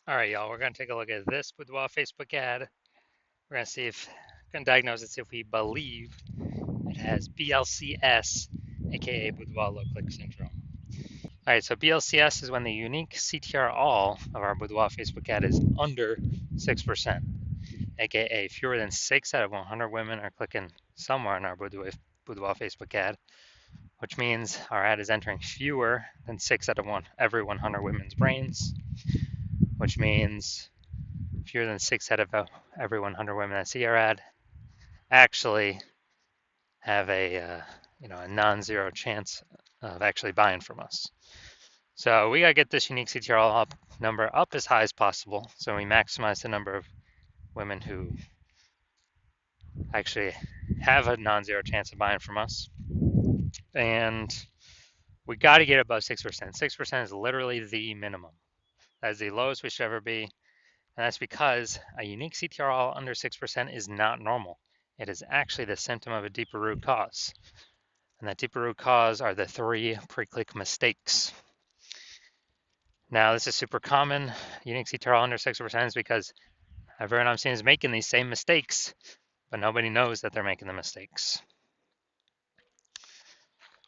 All right, y'all, we're going to take a look at this Boudoir Facebook ad. We're going to see if, going to diagnose it, see if we believe it has BLCS, aka Boudoir low click syndrome. All right, so BLCS is when the unique CTR all of our Boudoir Facebook ad is under 6%, aka fewer than 6 out of 100 women are clicking somewhere in our Boudoir Facebook ad, which means our ad is entering fewer than 6 out of every 100 women's brains, which means fewer than 6 out of every 100 women that see our ad actually have a non-zero chance of actually buying from us. So we gotta get this unique CTRL number up as high as possible, so we maximize the number of women who actually have a non-zero chance of buying from us, and we got to get above 6%. 6% is literally the minimum. That is the lowest we should ever be, and that's because a unique CTRL under 6% is not normal. It is actually the symptom of a deeper root cause. And that deeper root cause are the 3 pre-click mistakes. Now, this is super common. Unique CTRL under 6% is because everyone I'm seeing is making these same mistakes, but nobody knows that they're making the mistakes.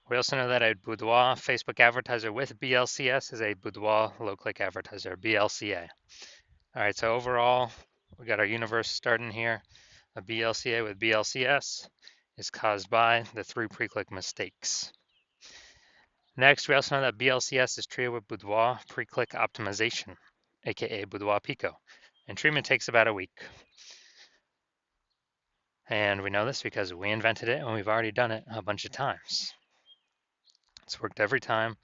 We also know that a Boudoir Facebook advertiser with BLCS is a Boudoir low-click advertiser, BLCA. All right, so overall, we got our universe starting here. A BLCA with BLCS is caused by the 3 pre-click mistakes. Next, we also know that BLCS is treated with Boudoir pre-click optimization, aka Boudoir Pico, and treatment takes about a week. And we know this because we invented it and we've already done it a bunch of times. It's worked every time.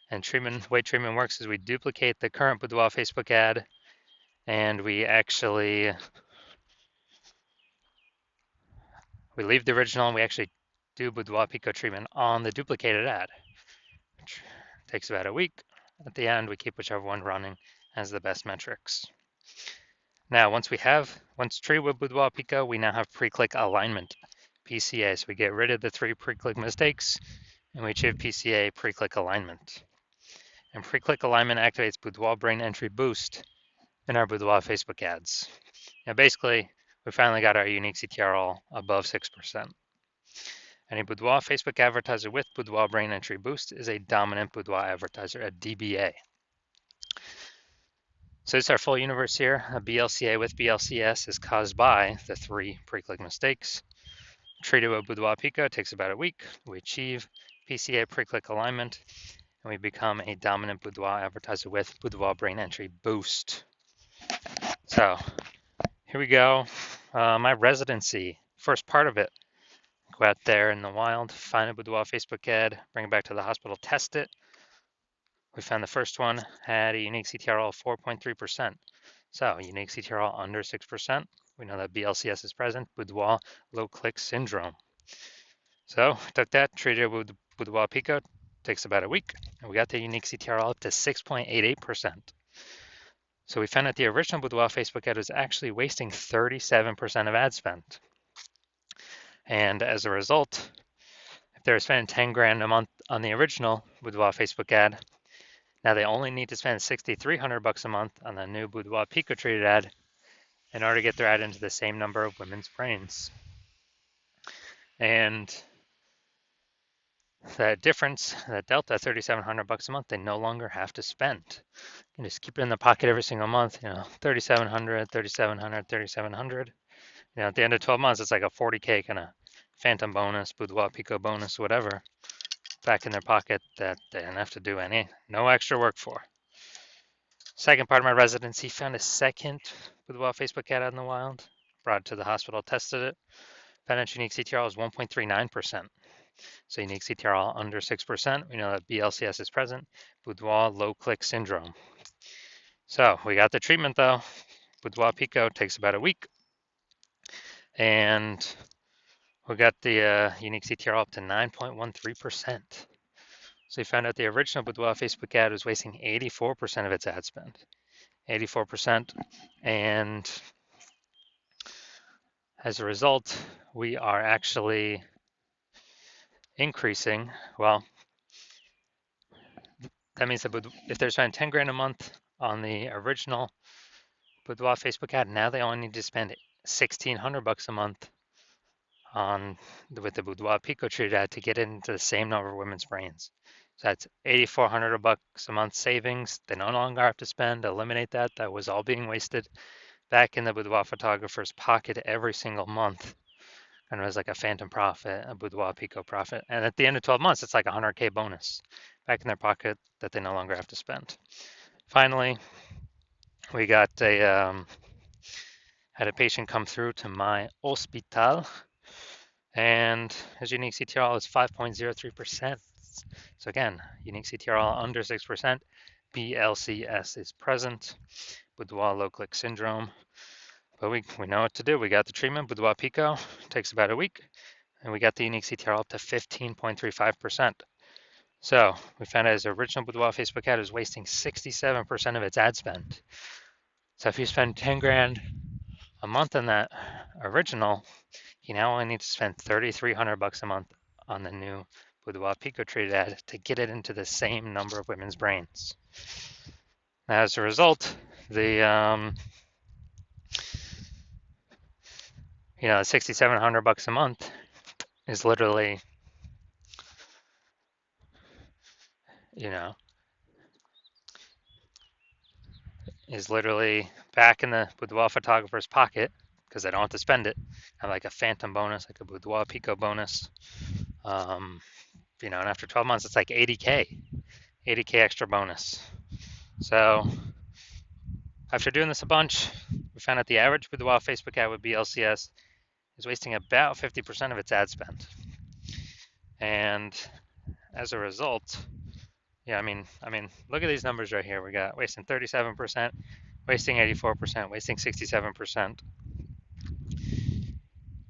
And the way treatment works is we duplicate the current Boudoir Facebook ad, and we leave the original and we actually do Boudoir Pico treatment on the duplicated ad, which takes about a week. At the end, we keep whichever one running has the best metrics. Now, once treated with Boudoir Pico, we now have pre-click alignment, PCA. So we get rid of the 3 pre-click mistakes and we achieve PCA, pre-click alignment. And pre-click alignment activates Boudoir brain entry boost in our Boudoir Facebook ads. Now, basically, we finally got our unique CTRL above 6%. And a Boudoir Facebook advertiser with Boudoir brain entry boost is a dominant Boudoir advertiser, a DBA. So this is our full universe here. A BLCA with BLCS is caused by the 3 pre-click mistakes. Treated with Boudoir Pico takes about a week. We achieve PCA pre-click alignment, and we become a dominant Boudoir advertiser with Boudoir brain entry boost. So here we go. My residency, first part of it. Go out there in the wild, find a Boudoir Facebook ad, bring it back to the hospital, test it. We found the first one had a unique CTRL of 4.3%. So unique CTRL under 6%. We know that BLCS is present, Boudoir low click syndrome. So took that, treated it with Boudoir Pico, takes about a week, and we got the unique CTRL up to 6.88%. So we found that the original Boudoir Facebook ad was actually wasting 37% of ad spend. And as a result, if they were spending 10 grand a month on the original Boudoir Facebook ad, now they only need to spend $6,300 a month on the new Boudoir Pico treated ad in order to get their ad into the same number of women's brains. And that difference, that delta, $3,700 a month, they no longer have to spend. You just keep it in the pocket every single month, $3,700, $3,700, $3,700. At the end of 12 months, it's like a 40K kind of phantom bonus, Boudoir Pico bonus, whatever, back in their pocket that they didn't have to do no extra work for. Second part of my residency, found a second Boudoir Facebook ad out in the wild, brought it to the hospital, tested it, found its unique CTRL is 1.39%. So unique CTRL under 6%, we know that BLCS is present, Boudoir low click syndrome. So we got the treatment though. Boudoir Pico takes about a week. And we got the unique CTRL up to 9.13%. So we found out the original Boudoir Facebook ad was wasting 84% of its ad spend. 84%. And as a result, we are actually increasing. Well, that means that if they're spending 10 grand a month on the original Boudoir Facebook ad. Now they only need to spend $1,600 a month on with the Boudoir Pico treated ad to get into the same number of women's brains. So that's $8,400 a month savings. They no longer have to spend, eliminate that. That was all being wasted back in the boudoir photographer's pocket every single month. And it was like a phantom profit, a boudoir Pico profit. And at the end of 12 months, it's like a 100K bonus back in their pocket that they no longer have to spend. Finally, we got had a patient come through to my hospital, and his unique CTRL is 5.03%. So again, unique CTRL under 6%, BLCS is present, boudoir low click syndrome. But we know what to do. We got the treatment, Boudoir Pico, takes about a week, and we got the unique CTRL up to 15.35%. So we found out his original Boudoir Facebook ad is wasting 67% of its ad spend. So if you spend 10 grand a month on that original, you now only need to spend $3,300 a month on the new Boudoir Pico treated ad to get it into the same number of women's brains. Now, as a result, the $6,700 a month is literally, back in the boudoir photographer's pocket because they don't have to spend it. Have like a phantom bonus, like a Boudoir Pico bonus. And after 12 months, it's like 80K extra bonus. So after doing this a bunch, we found out the average Boudoir Facebook ad with BLCS is wasting about 50% of its ad spend. And as a result, look at these numbers right here. We got wasting 37%, wasting 84%, wasting 67%.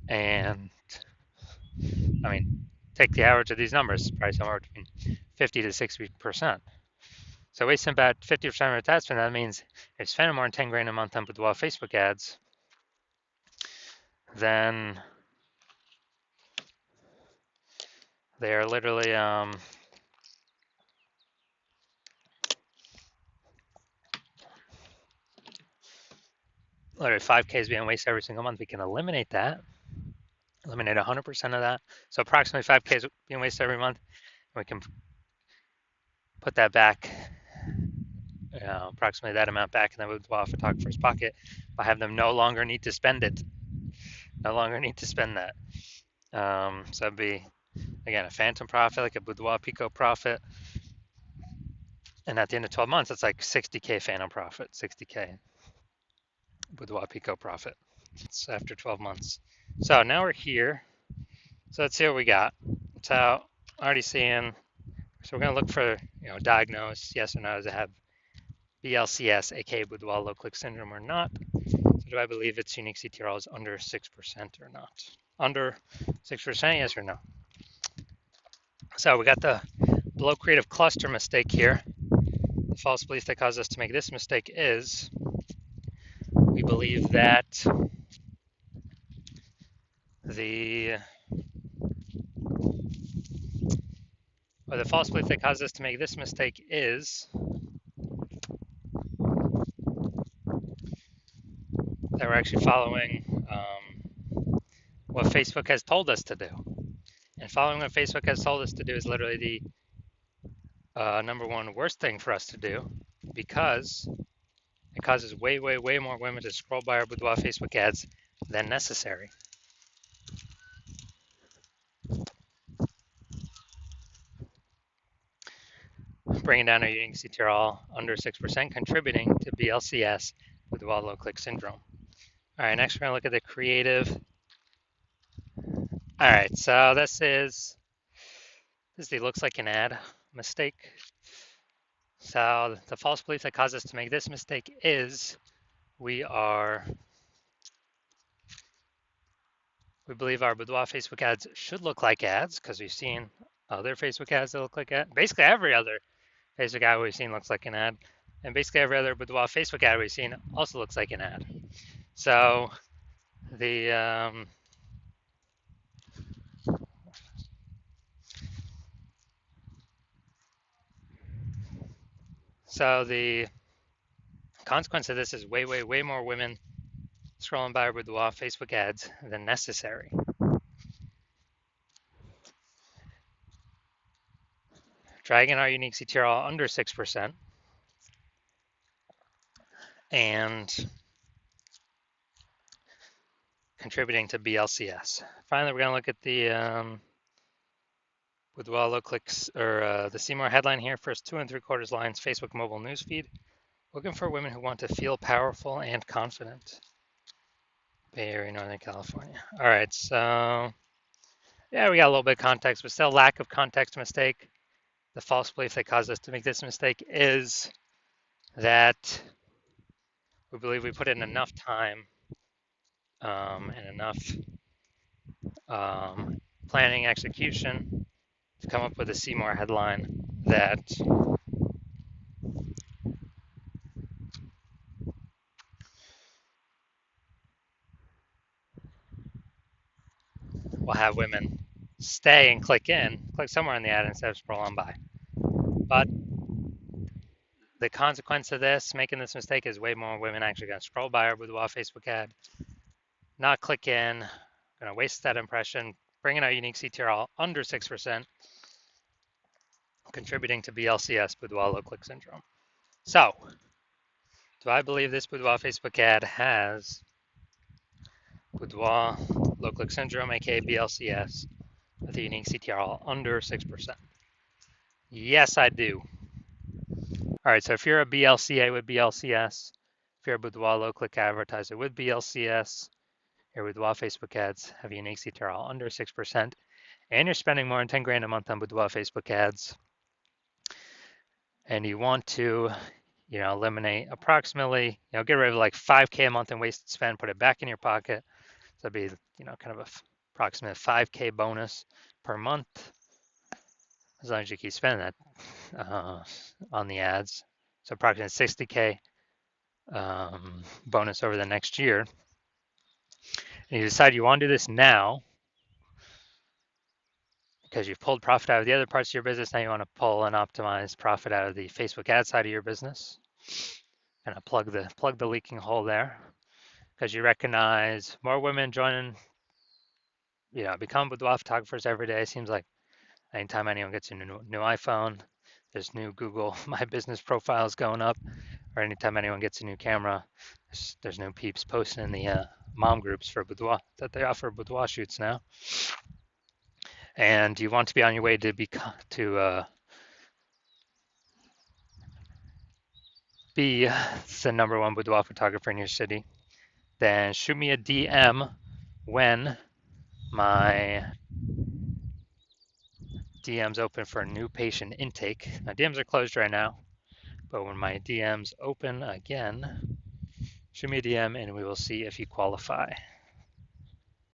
And take the average of these numbers, probably somewhere between 50 to 60%. So wasting about 50% of its ad spend, that means if spending more than 10 grand a month on Boudoir Facebook ads, then they are literally 5K is being wasted every single month. We can eliminate that, eliminate 100% of that. So approximately 5K is being wasted every month. And we can put that back, approximately that amount back in the Boudoir photographer's pocket by having them no longer need to spend it, no longer need to spend that. So it'd be, again, a phantom profit, like a Boudoir Pico profit. And at the end of 12 months, it's like 60K phantom profit, 60K Boudoir Pico profit. It's after 12 months. So now we're here. So let's see what we got. So already seeing, so we're going to look for, diagnose, yes or no, does it have BLCS, aka Boudoir low click syndrome or not? So do I believe its unique CTRL is under 6% or not? Under 6%, yes or no? So we got the below creative cluster mistake here. The false belief that caused us to make this mistake is we believe that the false belief that caused us to make this mistake is that we're actually following what Facebook has told us to do. And following what Facebook has told us to do is literally the number one worst thing for us to do, because it causes way, way, way more women to scroll by our Boudoir Facebook ads than necessary. Bringing down our unique CTRL under 6%, contributing to BLCS Boudoir low click syndrome. All right, next we're going to look at the creative. All right, so this is the looks like an ad mistake. So the false belief that caused us to make this mistake is we believe our Boudoir Facebook ads should look like ads because we've seen other Facebook ads that look like ads. Basically every other Facebook ad we've seen looks like an ad. And basically every other Boudoir Facebook ad we've seen also looks like an ad. So the Consequence of this is way, way, way more women scrolling by our boudoir Facebook ads than necessary. Dragging our unique CTRL under 6% and contributing to BLCS. Finally, we're going to look at the boudoir low clicks, or the Seymour headline here. First 2 3/4 lines, Facebook mobile newsfeed. Looking for women who want to feel powerful and confident. Bay Area, Northern California. All right, so yeah, we got a little bit of context, but still lack of context mistake. The false belief that caused us to make this mistake is that we believe we put in enough time and enough planning execution to come up with a Seymour headline that will have women stay and click somewhere in the ad instead of scroll on by. But the consequence of this, making this mistake, is way more women actually going to scroll by our boudoir Facebook ad, not click in, going to waste that impression, bringing our unique CTRL under 6%, contributing to BLCS, boudoir low click syndrome. So, do I believe this boudoir Facebook ad has boudoir low click syndrome, aka BLCS, with a unique CTRL under 6%? Yes, I do. All right, so if you're a BLCA with BLCS, if you're a boudoir low click advertiser with BLCS, your boudoir Facebook ads have a unique CTRL under 6%, and you're spending more than 10 grand a month on boudoir Facebook ads, and you want to, eliminate approximately, get rid of like 5K a month in wasted spend, put it back in your pocket. So that'd be, kind of a approximate 5K bonus per month, as long as you keep spending that on the ads. So approximately 60K bonus over the next year. And you decide you want to do this now because you've pulled profit out of the other parts of your business. Now you want to pull and optimize profit out of the Facebook ad side of your business. Kind of plug the leaking hole there, because you recognize more women joining, become boudoir photographers every day. It seems like anytime anyone gets a new iPhone, there's new Google My Business profiles going up, or anytime anyone gets a new camera, there's new peeps posting in the mom groups for boudoir that they offer boudoir shoots now. And you want to be on your way to be the #1 boudoir photographer in your city, then shoot me a DM when my DMs open for new patient intake. My DMs are closed right now, but when my DMs open again, shoot me a DM and we will see if you qualify.